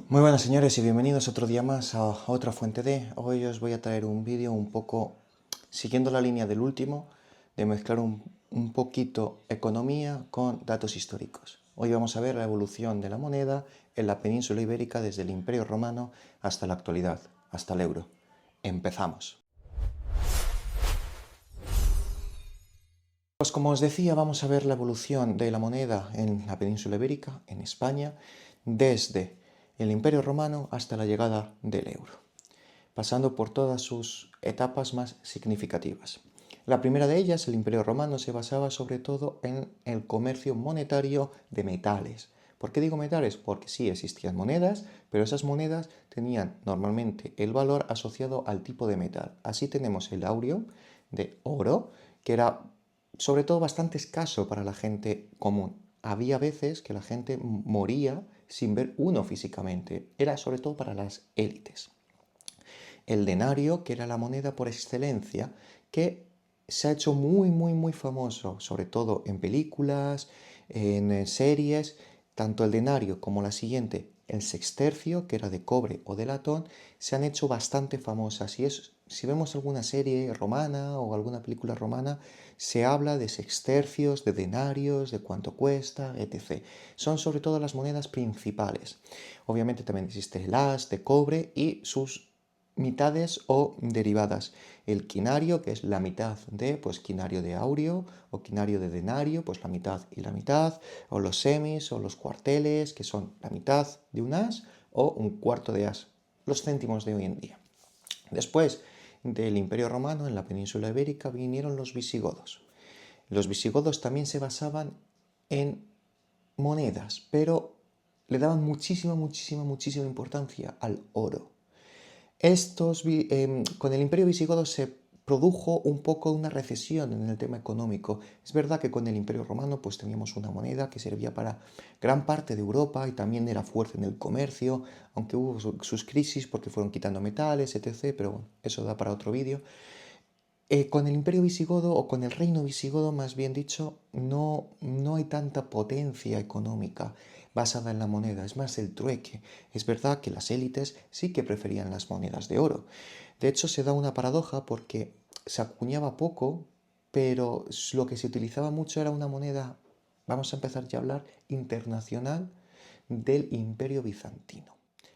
Muy buenas señores y bienvenidos otro día más a otra fuente de. Hoy os voy a traer un vídeo un poco siguiendo la línea del último, de mezclar un poquito economía con datos históricos. Hoy vamos a ver la evolución de la moneda en la península ibérica desde el Imperio Romano hasta la actualidad, hasta el euro. Empezamos. Pues como os decía, vamos a ver la evolución de la moneda en la península ibérica, en España, desde el Imperio Romano hasta la llegada del euro, pasando por todas sus etapas más significativas. La primera de ellas, el Imperio Romano, se basaba sobre todo en el comercio monetario de metales. ¿Por qué digo metales? Porque sí existían monedas, pero esas monedas tenían normalmente el valor asociado al tipo de metal. Así tenemos el aureo de oro, que era sobre todo bastante escaso para la gente común. Había veces que la gente moría sin ver uno físicamente. Era sobre todo para las élites. El denario, que era la moneda por excelencia, que se ha hecho muy famoso, sobre todo en películas, en series. Tanto el denario como la siguiente, el sextercio, que era de cobre o de latón, se han hecho bastante famosas. Si vemos alguna serie romana o alguna película romana, se habla de sextercios, de denarios, de cuánto cuesta, etc. Son sobre todo las monedas principales. Obviamente también existe el as de cobre y sus mitades o derivadas. El quinario, que es la mitad de, pues quinario de aureo, o quinario de denario, pues la mitad y la mitad, o los semis o los cuarteles, que son la mitad de un as o un cuarto de as, los céntimos de hoy en día. Después del Imperio Romano, en la península ibérica, vinieron los visigodos. Los visigodos también se basaban en monedas, pero le daban muchísima importancia al oro. Con el Imperio Visigodo se produjo un poco una recesión en el tema económico. Es verdad que con el Imperio Romano pues teníamos una moneda que servía para gran parte de Europa y también era fuerte en el comercio, aunque hubo sus crisis porque fueron quitando metales, etc. Pero bueno, eso da para otro vídeo. Con el Imperio Visigodo, o con el Reino Visigodo más bien dicho, no hay tanta potencia económica basada en la moneda, es más el trueque. Es verdad que las élites sí que preferían las monedas de oro. De hecho, se da una paradoja porque se acuñaba poco, pero lo que se utilizaba mucho era una moneda, vamos a empezar ya a hablar, internacional del Imperio Bizantino.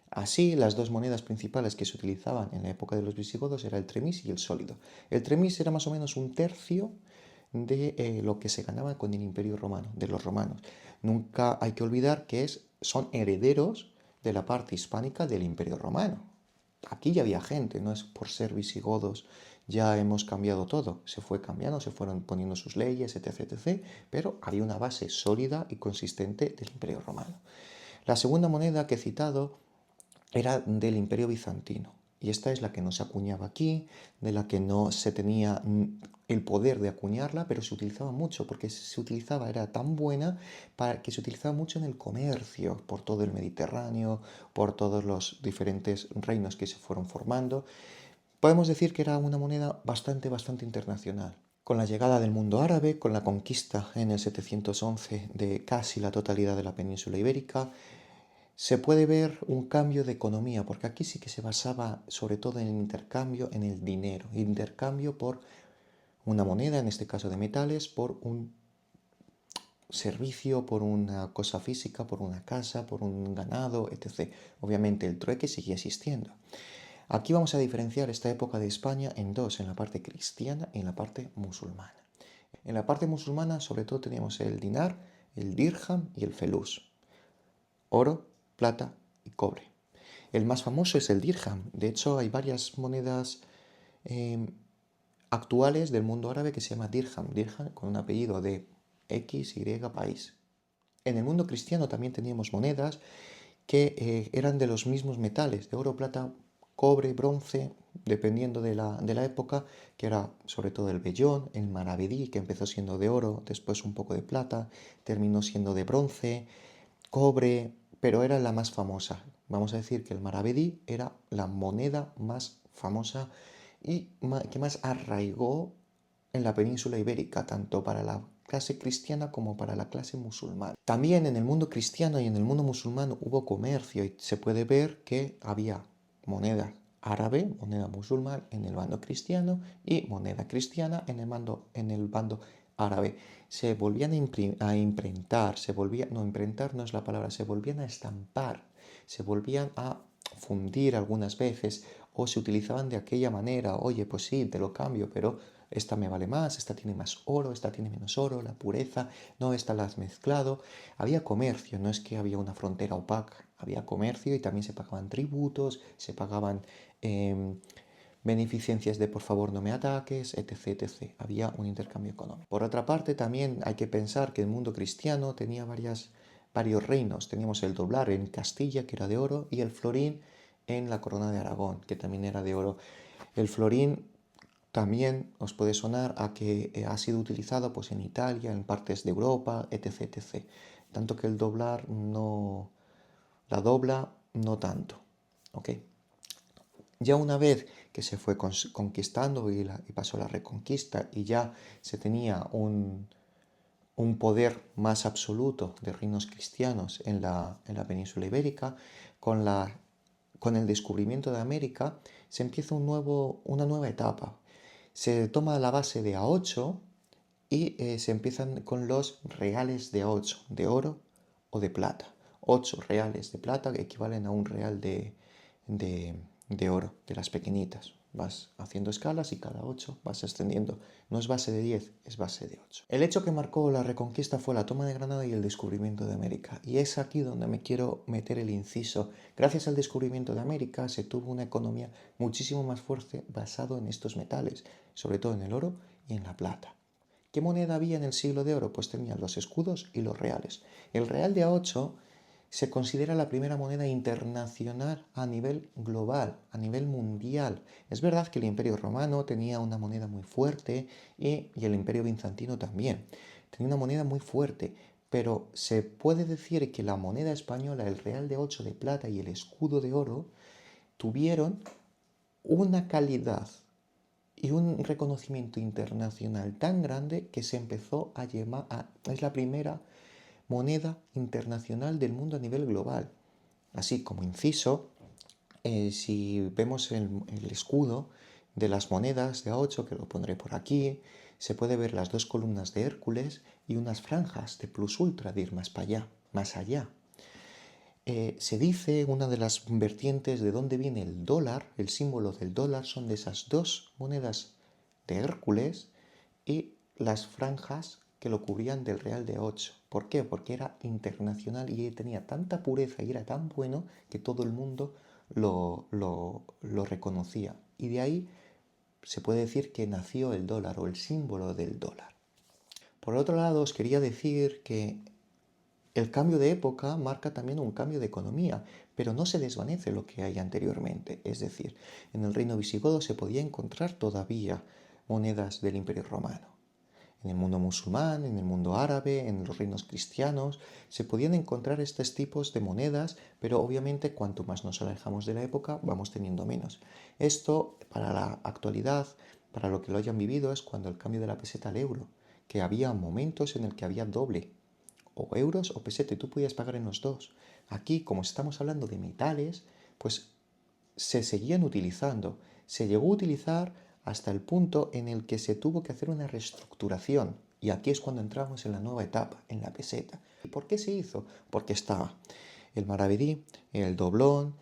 Así, las dos monedas principales que se utilizaban en la época de los visigodos era el tremis y el sólido. El tremis era más o menos un tercio de lo que se ganaba con el Imperio Romano, de los romanos. Nunca hay que olvidar que son herederos de la parte hispánica del Imperio Romano. Aquí ya había gente, no es por ser visigodos ya hemos cambiado todo. Se fue cambiando, se fueron poniendo sus leyes, etc. Pero había una base sólida y consistente del Imperio Romano. La segunda moneda que he citado era del Imperio Bizantino. Y esta es la que no se acuñaba aquí, de la que no se tenía el poder de acuñarla, pero se utilizaba mucho, porque se utilizaba, era tan buena para que se utilizaba mucho en el comercio, por todo el Mediterráneo, por todos los diferentes reinos que se fueron formando. Podemos decir que era una moneda bastante internacional. Con la llegada del mundo árabe, con la conquista en el 711 de casi la totalidad de la península ibérica, se puede ver un cambio de economía, porque aquí sí que se basaba sobre todo en el intercambio, en el dinero, intercambio por una moneda, en este caso de metales, por un servicio, por una cosa física, por una casa, por un ganado, etc. Obviamente el trueque sigue existiendo. Aquí vamos a diferenciar esta época de España en dos, en la parte cristiana y en la parte musulmana. En la parte musulmana sobre todo teníamos el dinar, el dirham y el felús. Oro, plata y cobre. El más famoso es el dirham. De hecho, hay varias monedas actuales del mundo árabe que se llama dirham. Dirham con un apellido de X, Y, país. En el mundo cristiano también teníamos monedas que eran de los mismos metales, de oro, plata, cobre, bronce, dependiendo de la época, que era sobre todo el vellón, el maravedí, que empezó siendo de oro, después un poco de plata, terminó siendo de bronce, cobre, pero era la más famosa. Vamos a decir que el maravedí era la moneda más famosa y que más arraigó en la península ibérica, tanto para la clase cristiana como para la clase musulmana. También en el mundo cristiano y en el mundo musulmán hubo comercio y se puede ver que había moneda árabe, moneda musulmán en el bando cristiano y moneda cristiana en el bando árabe. Se volvían a imprentar, no, imprentar no es la palabra, se volvían a estampar, se volvían a fundir algunas veces o se utilizaban de aquella manera. Oye, pues sí, te lo cambio, pero esta me vale más, esta tiene más oro, esta tiene menos oro, la pureza, no, esta la has mezclado. Había comercio, no es que había una frontera opaca, había comercio y también se pagaban tributos, se pagaban beneficencias de por favor no me ataques, etc, etc. Había un intercambio económico. Por otra parte, también hay que pensar que el mundo cristiano tenía varios reinos. Teníamos el doblar en Castilla, que era de oro, y el florín en la corona de Aragón, que también era de oro. El florín también os puede sonar a que ha sido utilizado pues, en Italia, en partes de Europa, etc, etc. Tanto que el doblar no... La dobla no tanto. ¿Ok? Ya una vez que se fue conquistando y pasó la reconquista y ya se tenía un poder más absoluto de reinos cristianos en la península ibérica, con el descubrimiento de América se empieza una nueva etapa. Se toma la base de A8 y se empiezan con los reales de A8, de oro o de plata. 8 reales de plata que equivalen a un real de oro, de las pequeñitas. Vas haciendo escalas y cada 8 vas extendiendo. No es base de 10, es base de 8. El hecho que marcó la reconquista fue la toma de Granada y el descubrimiento de América. Y es aquí donde me quiero meter el inciso. Gracias al descubrimiento de América se tuvo una economía muchísimo más fuerte basado en estos metales, sobre todo en el oro y en la plata. ¿Qué moneda había en el siglo de oro? Pues tenían los escudos y los reales. El real de A8 se considera la primera moneda internacional a nivel global, a nivel mundial. Es verdad que el Imperio Romano tenía una moneda muy fuerte y el Imperio Bizantino también. Tenía una moneda muy fuerte, pero se puede decir que la moneda española, el real de 8 de plata y el escudo de oro, tuvieron una calidad y un reconocimiento internacional tan grande que se empezó a llamar, es la primera moneda internacional del mundo a nivel global. Así como inciso, si vemos el escudo de las monedas de A8, que lo pondré por aquí, se puede ver las dos columnas de Hércules y unas franjas de plus ultra de ir más para allá, más allá. Se dice, una de las vertientes de dónde viene el dólar, el símbolo del dólar, son de esas dos monedas de Hércules y las franjas que lo cubrían del real de 8. ¿Por qué? Porque era internacional y tenía tanta pureza y era tan bueno que todo el mundo lo reconocía. Y de ahí se puede decir que nació el dólar o el símbolo del dólar. Por otro lado, os quería decir que el cambio de época marca también un cambio de economía, pero no se desvanece lo que hay anteriormente. Es decir, en el reino visigodo se podía encontrar todavía monedas del Imperio Romano. En el mundo musulmán, en el mundo árabe, en los reinos cristianos, se podían encontrar estos tipos de monedas, pero obviamente cuanto más nos alejamos de la época, vamos teniendo menos. Esto, para la actualidad, para lo que lo hayan vivido, es cuando el cambio de la peseta al euro, que había momentos en el que había doble, o euros o peseta, y tú podías pagar en los dos. Aquí, como estamos hablando de metales, pues se seguían utilizando. Se llegó a utilizar hasta el punto en el que se tuvo que hacer una reestructuración. Y aquí es cuando entramos en la nueva etapa, en la peseta. ¿Y por qué se hizo? Porque estaba el maravedí, el doblón,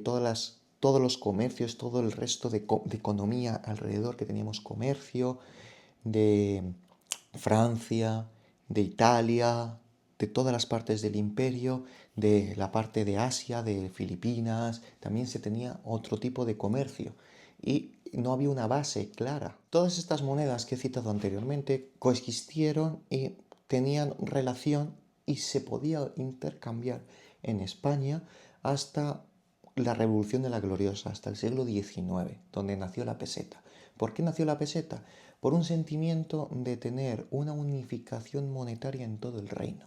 todos los comercios, todo el resto de economía alrededor, que teníamos comercio de Francia, de Italia, de todas las partes del imperio, de la parte de Asia, de Filipinas, también se tenía otro tipo de comercio y no había una base clara. Todas estas monedas que he citado anteriormente coexistieron y tenían relación y se podía intercambiar en España hasta la Revolución de la Gloriosa, hasta el siglo XIX, donde nació la peseta. ¿Por qué nació la peseta? Por un sentimiento de tener una unificación monetaria en todo el reino.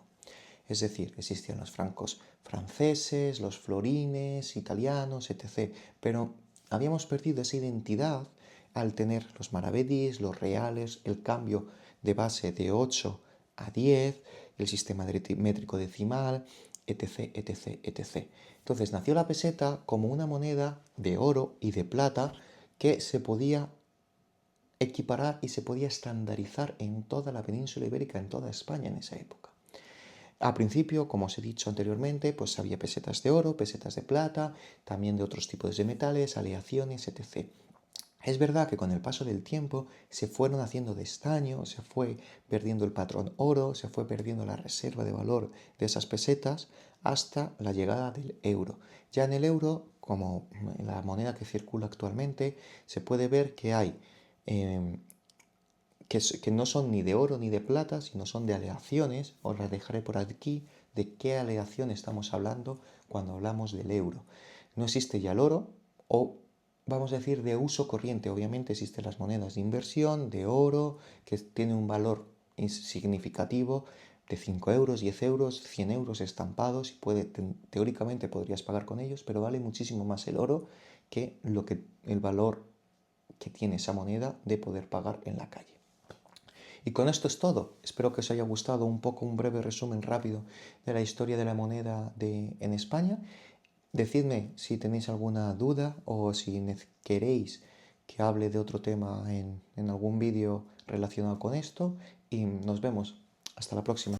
Es decir, existían los francos franceses, los florines, italianos, etc. Pero habíamos perdido esa identidad al tener los maravedís, los reales, el cambio de base de 8 a 10, el sistema métrico decimal, etc, etc, etc. Entonces nació la peseta como una moneda de oro y de plata que se podía equiparar y se podía estandarizar en toda la península ibérica, en toda España en esa época. Al principio, como os he dicho anteriormente, pues había pesetas de oro, pesetas de plata, también de otros tipos de metales, aleaciones, etc. Es verdad que con el paso del tiempo se fueron haciendo de estaño, se fue perdiendo el patrón oro, se fue perdiendo la reserva de valor de esas pesetas hasta la llegada del euro. Ya en el euro, como en la moneda que circula actualmente, se puede ver que hay que no son ni de oro ni de plata, sino son de aleaciones. Os las dejaré por aquí de qué aleación estamos hablando cuando hablamos del euro. No existe ya el oro, o vamos a decir de uso corriente. Obviamente existen las monedas de inversión, de oro, que tienen un valor significativo de 5 euros, 10 euros, 100 euros estampados, y teóricamente podrías pagar con ellos, pero vale muchísimo más el oro que el valor que tiene esa moneda de poder pagar en la calle. Y con esto es todo. Espero que os haya gustado un breve resumen rápido de la historia de la moneda en España. Decidme si tenéis alguna duda o si queréis que hable de otro tema en algún vídeo relacionado con esto. Y nos vemos. Hasta la próxima.